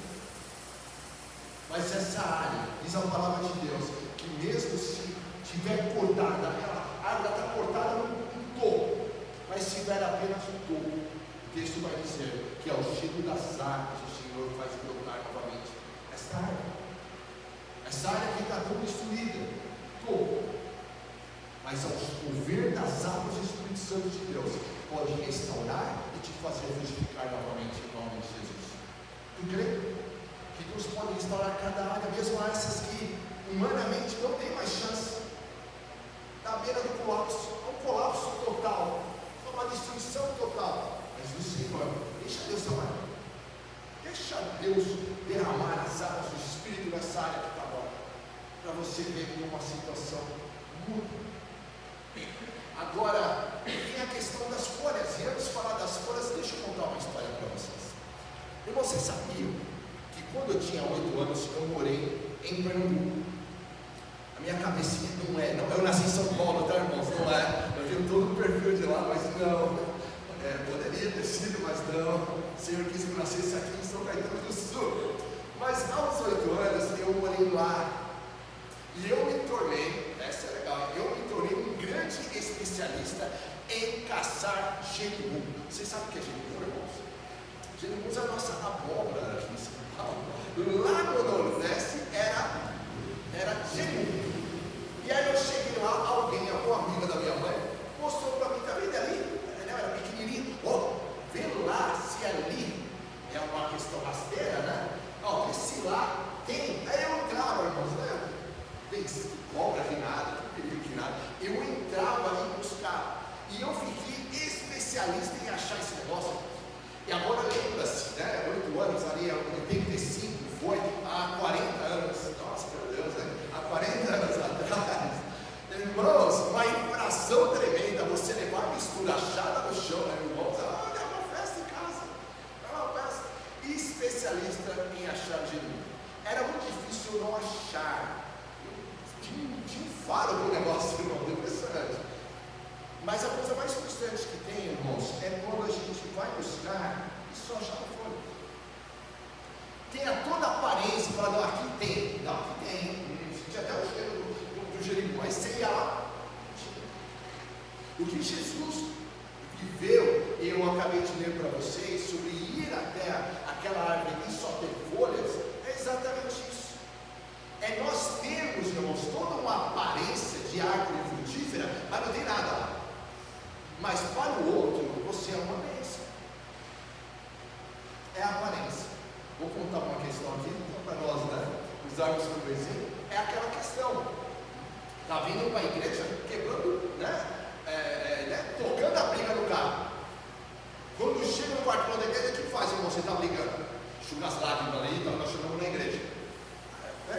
Mas essa área, diz a palavra de Deus, que mesmo se tiver cortada, aquela área está cortada no topo, mas se tiver apenas um topo, o texto vai dizer que ao cheiro das águas o Senhor faz brotar novamente esta área. Essa área que está tão destruída, topo, mas ao mover das águas do Espírito Santo de Deus, pode restaurar e te fazer frutificar novamente em nome de Jesus. Tu crê que Deus pode restaurar cada área, mesmo essas que humanamente não tem mais chance, na beira do colapso, é um colapso total, é uma destruição total. Mas o Senhor, deixa Deus trabalhar, deixa Deus derramar as águas do Espírito nessa área que está agora, para você ver uma situação muda. Agora, tem a questão das folhas, e antes de falar das folhas, deixa eu contar uma história para vocês. E vocês sabiam que quando eu tinha 8 anos, eu morei em Pernambuco? A minha cabecinha não, eu nasci em São Paulo, tá, irmãos? Não é, eu tenho todo o perfil de lá, mas não, poderia ter sido, mas não, o Senhor quis que eu nascesse aqui em São Caetano do Sul. Mas aos 8 anos, eu morei lá, e eu me tornei, essa é legal, eu me tornei um grande especialista em caçar jerimum. Vocês sabem o que é jerimum, irmãos? Jerimum é a nossa abóbora aqui em São Paulo. Lá no Nordeste era jerimum. E aí eu cheguei lá, alguém, alguma amiga da minha mãe, mostrou para mim, tá vendo ali? Ela era pequenininha. Vê lá se ali é uma questão rasteira especialista em achar genuíno. Era muito difícil eu não achar. Tinha um faro com o negócio, irmão, impressionante. Mas a coisa mais frustrante que tem, irmãos, é quando a gente vai buscar e só achar uma folha. Tenha toda a aparência e fala, não, aqui tem. Não, aqui tem. Tinha até o cheiro do Jericó, mas sem lá. O que Jesus viveu, e eu acabei de ler para vocês, sobre ir até aquela árvore e só ter folhas, é exatamente isso. É nós termos, irmãos, toda uma aparência de árvore frutífera, mas não tem nada lá. Mas para o outro, você é uma bênção. É a aparência. Vou contar uma questão aqui, então, para nós, né, usarmos como exemplo. É aquela questão. Está vindo para a igreja quebrando, tocando a briga no carro. Quando chega no quarto da igreja, o que faz, irmão? Você está brigando. Enxuga as lágrimas ali, então nós chegamos na igreja.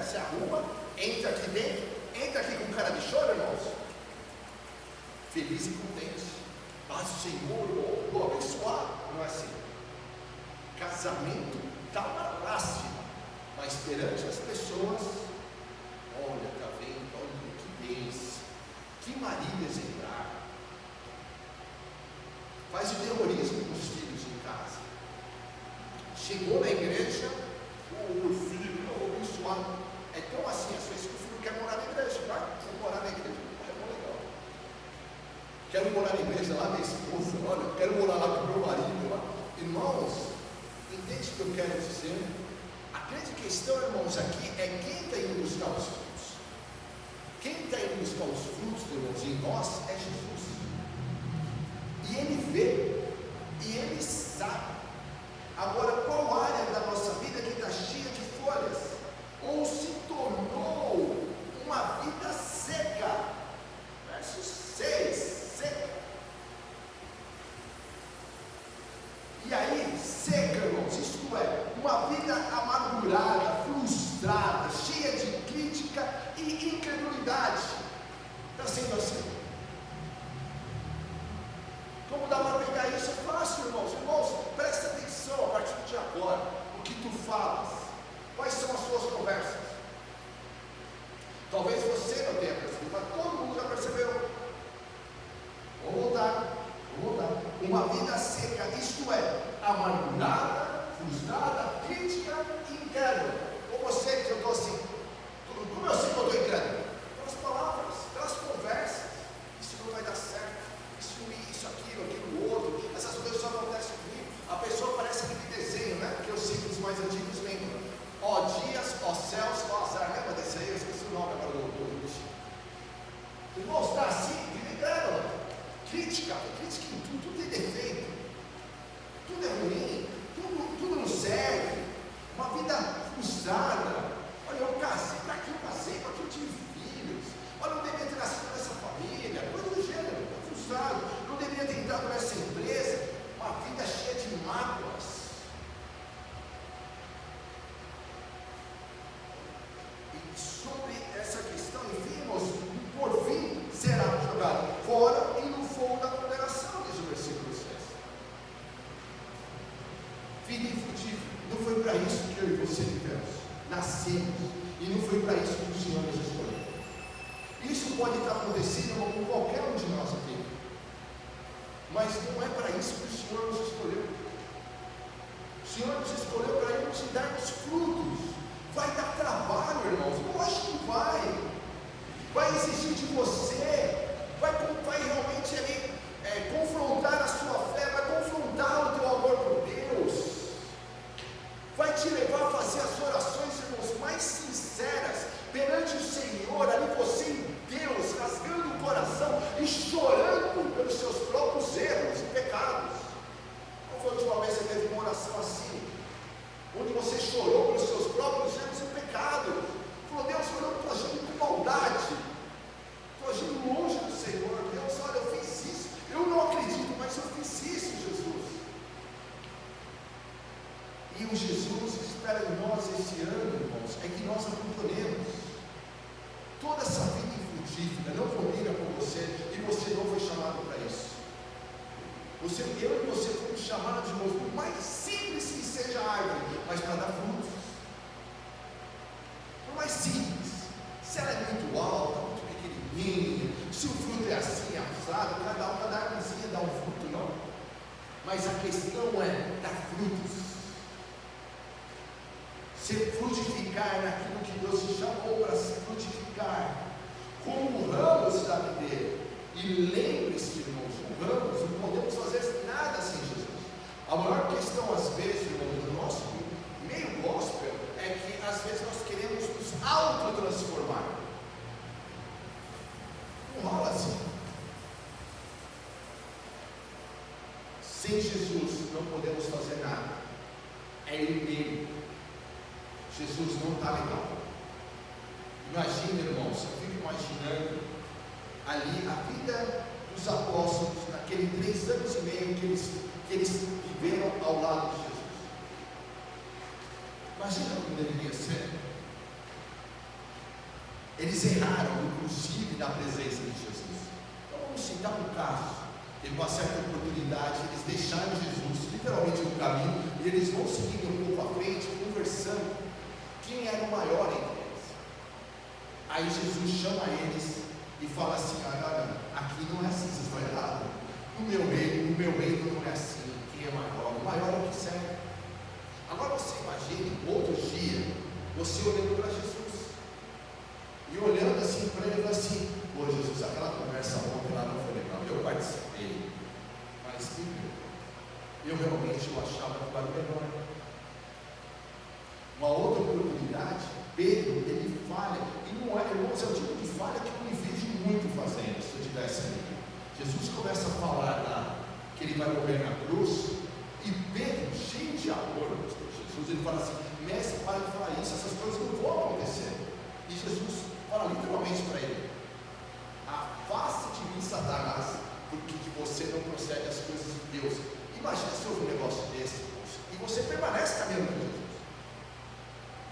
Se arruma, entra aqui dentro, entra aqui com cara de choro, irmãos. Feliz e contente. Paz do Senhor, vou abençoar. Não é assim. Casamento está uma lástima, mas perante as pessoas, olha, está vendo, olha que bênção, que marido exemplar. Faz o terrorismo com os filhos em casa. Chegou na igreja, o filho, não, abençoado. É tão assim, às vezes que o filho quer morar na igreja, vai? Vou morar na igreja, é bom, legal. Quero morar na igreja lá, minha esposa, olha, quero morar lá com o meu marido lá. Irmãos, entende o que eu quero dizer? A grande questão, irmãos, aqui é quem está indo buscar os frutos. Quem está indo buscar os frutos, irmãos, em nós é Jesus. E Ele vê, e Ele sabe. Agora, qual área da nossa vida que está cheia de folhas? Ou se tornou uma vida seca? Verso 6, seca. E aí, seca, irmãos, isto é, uma vida amargurada, frustrada, cheia de crítica e incredulidade. Está sendo assim? Como dá para pegar isso? É fácil, irmãos. Irmãos, presta atenção a partir de agora. O que tu falas? Quais são as suas conversas? Talvez você não tenha percebido, mas todo mundo já percebeu. Vou voltar. Uma vida seca, isto é, amargurada, frustrada, crítica e incrédula. Ou você que eu estou assim, como eu sei que eu estou incrédulo? Pelas palavras, pelas conversas. Isso não vai dar certo. Isso, aquilo, outro. Essas coisas só acontecem comigo. A pessoa parece aquele desenho, né? Que eu sei que os mais antigos lembram. Ó dias, ó céus, ó azar. Lembra desse aí? Eu esqueci o nome agora do bichinho. Irmão, está assim, vida incrédula. Crítica em tudo tem defeito, tudo é ruim, tudo não serve, uma vida frustrada. Olha, eu casei, para que eu casei, para que eu tive filhos, olha, eu não deveria ter nascido nessa família, coisa do gênero, estou frustrado, não deveria ter entrado nessa empresa, uma vida cheia de mágoas. E sobre essa questão, enfim, irmãos, por fim será jogado fora e no fogo da condenação, diz o versículo 6. Vida infrutífera, não foi para isso que eu e você vivemos, nascemos, e não foi para isso que o Senhor nos escolheu. Isso pode estar acontecendo com qualquer um de nós aqui, mas não é para isso que o Senhor nos escolheu. O Senhor nos escolheu para irmos e darmos frutos. Vai dar trabalho, irmãos, lógico que vai exigir de você, vai realmente ali, confrontar a sua fé, vai confrontar o teu amor por Deus, vai te levar a fazer as orações, irmãos, mais sinceras perante o Senhor, ali você em Deus, rasgando o coração e chorando pelos seus próprios erros e pecados. Qual foi a última vez que você teve uma oração assim, onde você chorou pelos seus próprios erros e pecados? Falou, Deus, eu estou agindo com maldade, estou agindo longe do Senhor. Deus, olha, eu fiz isso, eu não acredito, mas eu fiz isso, Jesus. E o Jesus espera em nós esse ano, irmãos, é que nós abandonemos toda essa vida infrutífera, não combina com você, e você não foi chamado para isso. Eu e você fomos chamados, irmãos, por mais simples que seja a árvore, mas para dar frutos. Por mais simples, se ela é muito alta, muito pequenininha, se o fruto é assim, assado, cada árvorezinha dá um fruto, não. Mas a questão é dar frutos. Se frutificar naquilo que Deus te chamou para se frutificar, como ramos da videira. E lembre-se, irmãos, com ramos não podemos fazer nada sem Jesus. A maior questão, às vezes, irmãos, do nosso meio gospel é que às vezes nós queremos nos autotransformar. Não rola assim. Sem Jesus não podemos fazer nada. É Ele mesmo. Jesus não está legal. Imagina, irmãos, eu fico imaginando ali a vida dos apóstolos, naqueles 3 anos e meio que eles viveram ao lado de Jesus. Imagina como deveria ser. Eles erraram, inclusive, na presença de Jesus. Então vamos citar um caso. Em uma certa oportunidade, eles deixaram Jesus literalmente no caminho, e eles vão seguindo um pouco à frente, conversando quem era o maior entre eles. Aí Jesus chama eles e fala assim: olha, aqui não é assim, vocês estão errados. No meu reino não é assim. Quem é maior? O maior é o que serve. Agora você imagine, outro dia, você olhando para Jesus e olhando assim para ele e falando assim: pô, Jesus, aquela conversa ontem lá não foi legal, eu participei, mas eu realmente achava que era melhor. Uma outra oportunidade, Pedro, ele falha, e não é, irmãos, é o tipo de falha que eu me vejo muito fazendo, se eu estivesse ali. Jesus começa a falar lá, que ele vai morrer na cruz, e Pedro, cheio de amor por Jesus, ele fala assim: mestre, para de falar isso, essas coisas não vão acontecer. E Jesus fala literalmente para ele: afaste de mim, Satanás, porque de você não procede as coisas de Deus. Imagina se houve um negócio desse, irmãos, e você permanece caminhando com Jesus.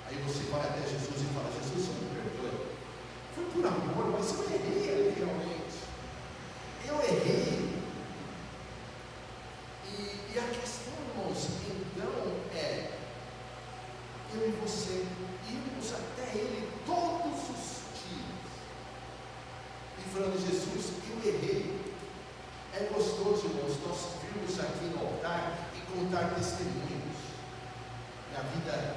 Aí você vai até Jesus e fala: Jesus, eu me perdoe, foi por amor, mas eu errei ali realmente, eu errei. E a questão, irmãos, então é eu e você irmos até Ele todos os dias e falando: Jesus, eu errei. É gostoso, irmãos, nós virmos aqui no altar e contar testemunhos. Minha vida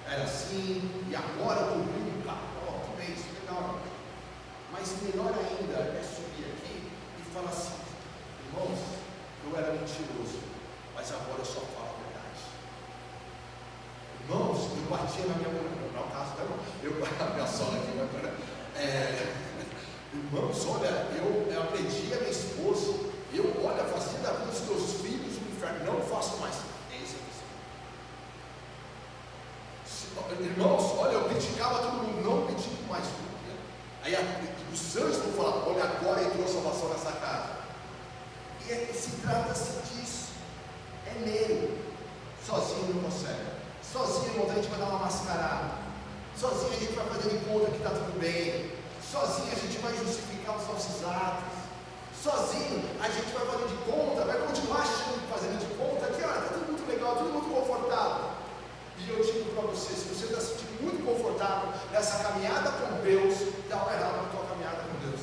era assim, e agora eu cumpri um carro, tudo bem, isso é legal. Mas melhor ainda é subir aqui e falar assim: irmãos, eu era mentiroso, mas agora eu só falo a verdade. Irmãos, eu batia na minha mulher, não é o caso da irmã, a minha sogra aqui, irmãos, olha, eu aprendi a minha esposa, olha, fazia da vida dos meus filhos no inferno, não faço mais. Irmãos, olha, eu criticava todo mundo, não critico mais. Aí os anjos vão falar: olha, agora entrou salvação nessa casa. E se trata-se disso. É nele. Sozinho não consegue. Sozinho, irmão, a gente vai dar uma mascarada. Sozinho a gente vai fazer de conta que está tudo bem. Sozinho a gente vai justificar os nossos atos. Sozinho a gente vai fazer de conta, vai continuar fazendo de conta que está tudo muito legal, tudo muito confortável. E eu digo para você: se você está se sentindo muito confortável nessa caminhada com Deus, dá uma errada na tua caminhada com Deus.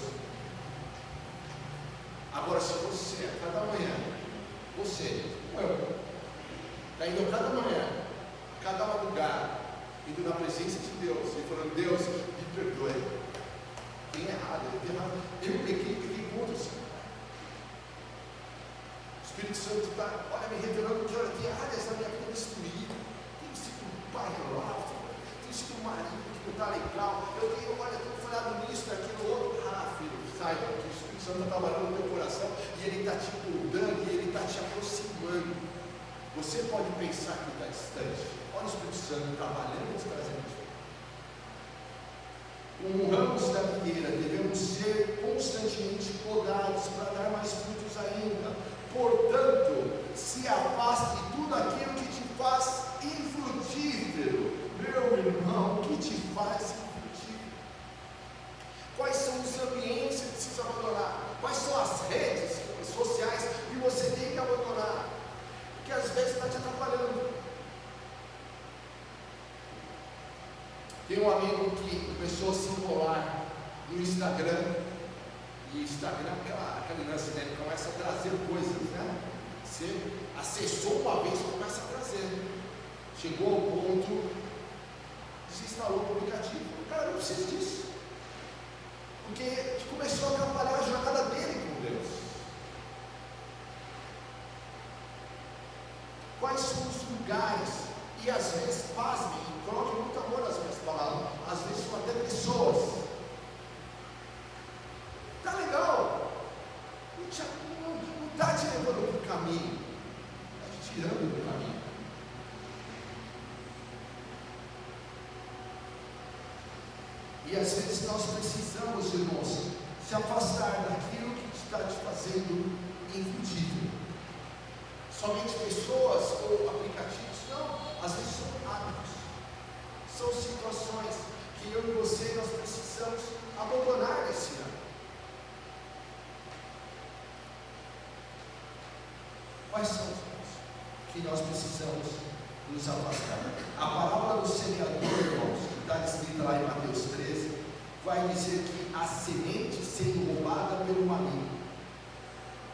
Agora, se você, a cada manhã, você, eu, está indo a cada manhã, a cada madrugada, indo na presença de Deus e falando: Deus, me perdoe, tem errado, eu pequei contra o Senhor. O Espírito Santo está, olha, me revelando que tem áreas da minha vida destruídas. Pai lá, tem sido um marido que não está legal, eu tenho falhado nisso, naquilo outro. Filho, saiba que o Espírito Santo está trabalhando no teu coração e ele está te moldando e ele está te aproximando. Você pode pensar que está distante, olha o Espírito Santo trabalhando e te trazendo de volta. Como ramos da videira, devemos ser constantemente podados para dar mais frutos ainda. Portanto, se afaste de tudo aquilo que te faz infrutífero. Meu irmão, o que te faz infrutífero? Quais são os ambientes que você precisa abandonar? Quais são as redes sociais que você tem que abandonar? Que às vezes está te atrapalhando. Tem um amigo que começou a se enrolar no Instagram, e Instagram, aquela lance, né? Ele começa a trazer coisas, né? Você acessou uma vez, começa a trazer. Chegou ao ponto, desinstalou o aplicativo. O cara não precisa disso, porque começou a atrapalhar a jornada dele com Deus. Quais são os lugares? E às vezes, pasmem, coloquem muito amor nas minhas palavras, às vezes são até pessoas. Tá legal, não está te levando para o caminho, está te tirando do caminho. E às vezes nós precisamos, irmãos, se afastar daquilo que está te fazendo infrutífero. Somente pessoas ou aplicativos, não, às vezes são hábitos, são situações que eu e você nós precisamos abandonar esse ano. Quais são os pontos que nós precisamos nos afastar? A parábola do semeador, irmãos, que está descrita lá em Mateus 13, vai dizer que a semente sendo roubada pelo maligno,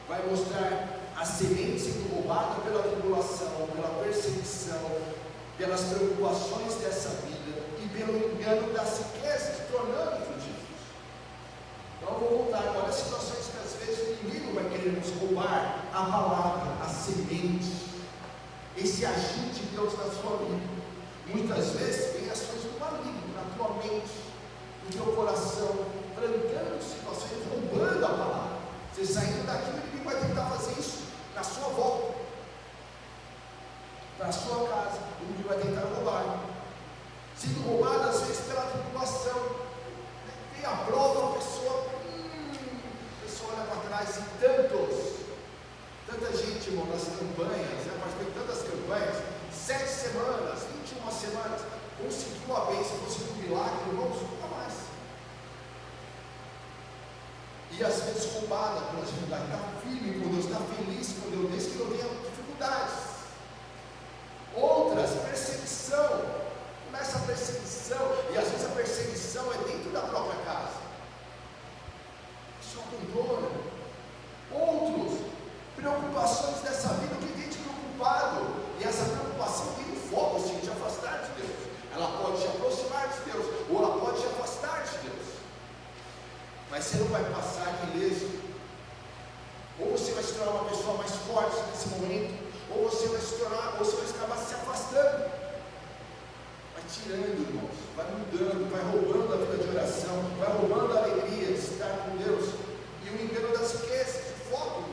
vai mostrar a semente sendo roubada pela tribulação, pela perseguição, pelas preocupações dessa vida e pelo engano das riquezas, tornando infrutíferos. Então eu vou voltar agora às situações que às vezes o inimigo vai querer nos roubar a palavra, a semente, esse agir de Deus na sua vida. Muitas vezes vem ações do maligno na tua mente, no teu coração, plantando situações, roubando a palavra. Você saindo daqui, o inimigo vai tentar fazer isso na sua volta, para a sua casa. O inimigo vai tentar roubar, sendo roubado às vezes pela tribulação. Tem a prova, a pessoa olha para trás e tanta gente, irmão, nas campanhas, participei de tantas campanhas, 7 semanas, 21 semanas, conseguiu a bênção, conseguiu um milagre, irmãos, nunca mais. E às vezes roubada pela dificuldade, está firme com Deus, está feliz com Deus, desde que não tenha dificuldades. Outras, perseguição, começa a perseguição, e às vezes a perseguição é dentro da própria casa. Só controla. Outros, preocupações dessa vida, o que tem te preocupado? E essa preocupação tem um foco, assim, te afastar de Deus. Ela pode te aproximar de Deus, ou ela pode te afastar de Deus. Mas você não vai passar ileso. Ou você vai se tornar uma pessoa mais forte nesse momento, ou você vai se tornar, ou você vai acabar se afastando. Vai tirando, irmãos, vai mudando, vai roubando a vida de oração, vai roubando a alegria de estar com Deus, e o engano das riquezas, o foco.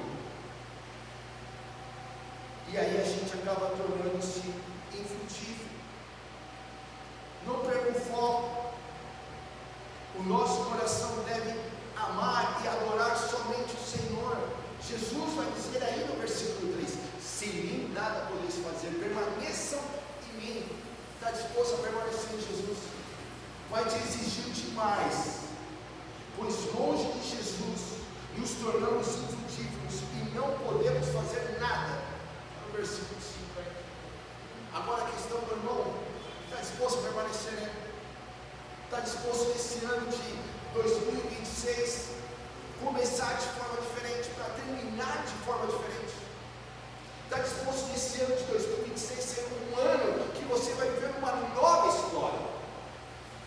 E aí a gente acaba tornando-se infrutífero. Não perca o foco. O nosso coração deve amar e adorar somente o Senhor. Jesus vai dizer aí no versículo 3: sem mim nada podeis fazer, permaneçam em mim. Está disposto a permanecer em Jesus? Vai te exigir demais, pois longe de Jesus nos tornamos infrutíferos e não podemos fazer nada. No versículo 5 aí. Agora a questão do irmão, está disposto a permanecer, né? Está disposto nesse ano de 2026 começar de forma diferente, para terminar de forma diferente? Está disposto nesse ano de 2026 ser um ano que você vai viver uma nova história,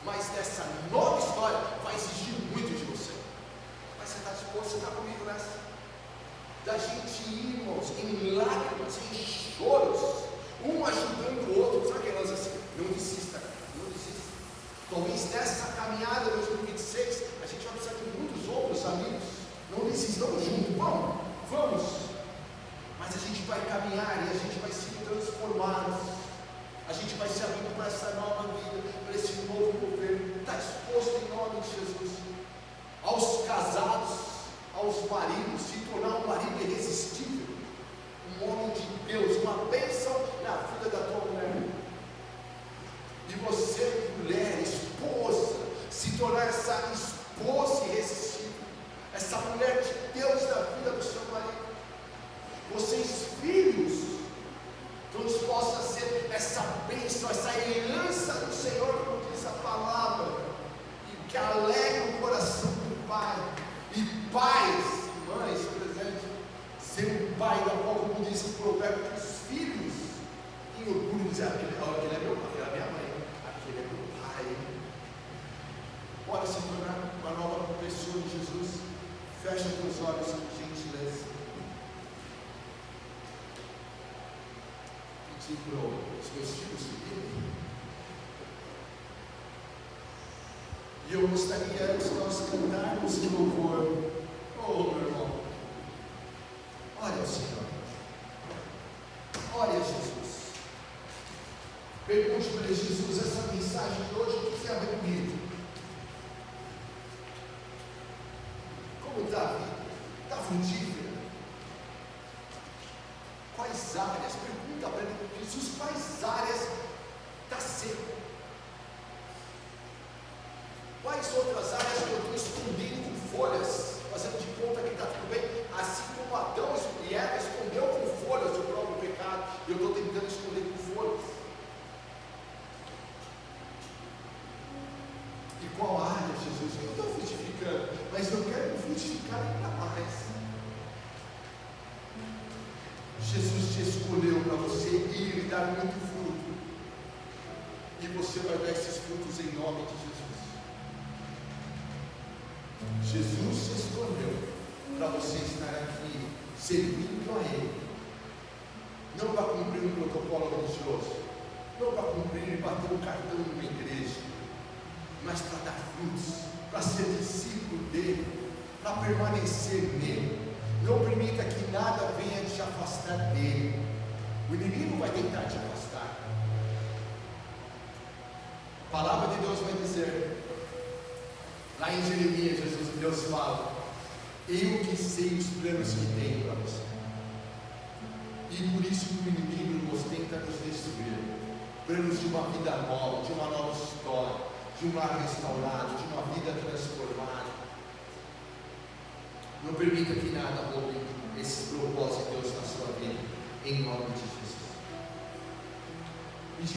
mas dessa nova história vai exigir muito de você? Mas você está disposto? Você está comigo nessa? Da gente ir, irmãos, em lágrimas, em choros, um ajudando o outro. Sabe aquele lance assim? Não desista, não desista. Talvez nessa caminhada de 2026 a gente vai precisar de muitos outros amigos. Não desistamos juntos, vamos. Mas a gente vai caminhar e a gente vai ser transformados. A gente vai se abrindo para essa nova vida, para esse novo governo. Está disposto em nome de Jesus? Aos casados, aos maridos, se tornar um marido irresistível, um homem de Deus, uma bênção na vida da tua mulher. E você, mulher, esposa, se tornar essa esposa irresistível, essa mulher de Deus na vida do seu marido. Vocês, filhos, todos possam ser essa bênção, essa herança do Senhor, como diz a palavra. dizer, aquele é meu pai, aquele é minha mãe, aquele é meu pai. Bora se tornar uma nova pessoa de Jesus. Fecha teus olhos, por gentileza. Pedir para os meus filhos subirem. E eu gostaria que nós cantarmos em louvor. Oh, meu irmão, olha o Senhor, olha Jesus. Pergunte para Jesus, essa mensagem de hoje, o que tem a ver comigo? Como está a vida? Está frutífera? Quais áreas? Pergunta para ele, Jesus, quais áreas está seco? Quais outras áreas que eu estou escondendo com folhas, fazendo de conta que está tudo bem, assim como Adão e Eva escondeu com folhas o próprio pecado, e eu estou tentando esconder com folhas. E qual área, Jesus? Eu estou frutificando, mas eu quero frutificar ainda mais. Jesus te escolheu para você ir e dar muito fruto, e você vai dar esses frutos em nome de Jesus. Jesus se escolheu para você estar aqui servindo a Ele, não para cumprir um protocolo religioso, não para cumprir e bater um cartão numa igreja, mas para dar frutos, para ser discípulo dele, para permanecer nele. Não permita que nada venha te afastar dele. O inimigo vai tentar te afastar. A palavra de Deus vai dizer, lá em Jeremias, Deus fala: eu que sei os planos que tenho para você. E por isso que o inimigo nos tenta nos destruir. Planos de uma vida nova, de uma nova história, de um lar restaurado, de uma vida transformada. Não permita que nada roube esse propósito de Deus na sua vida, em nome de Jesus.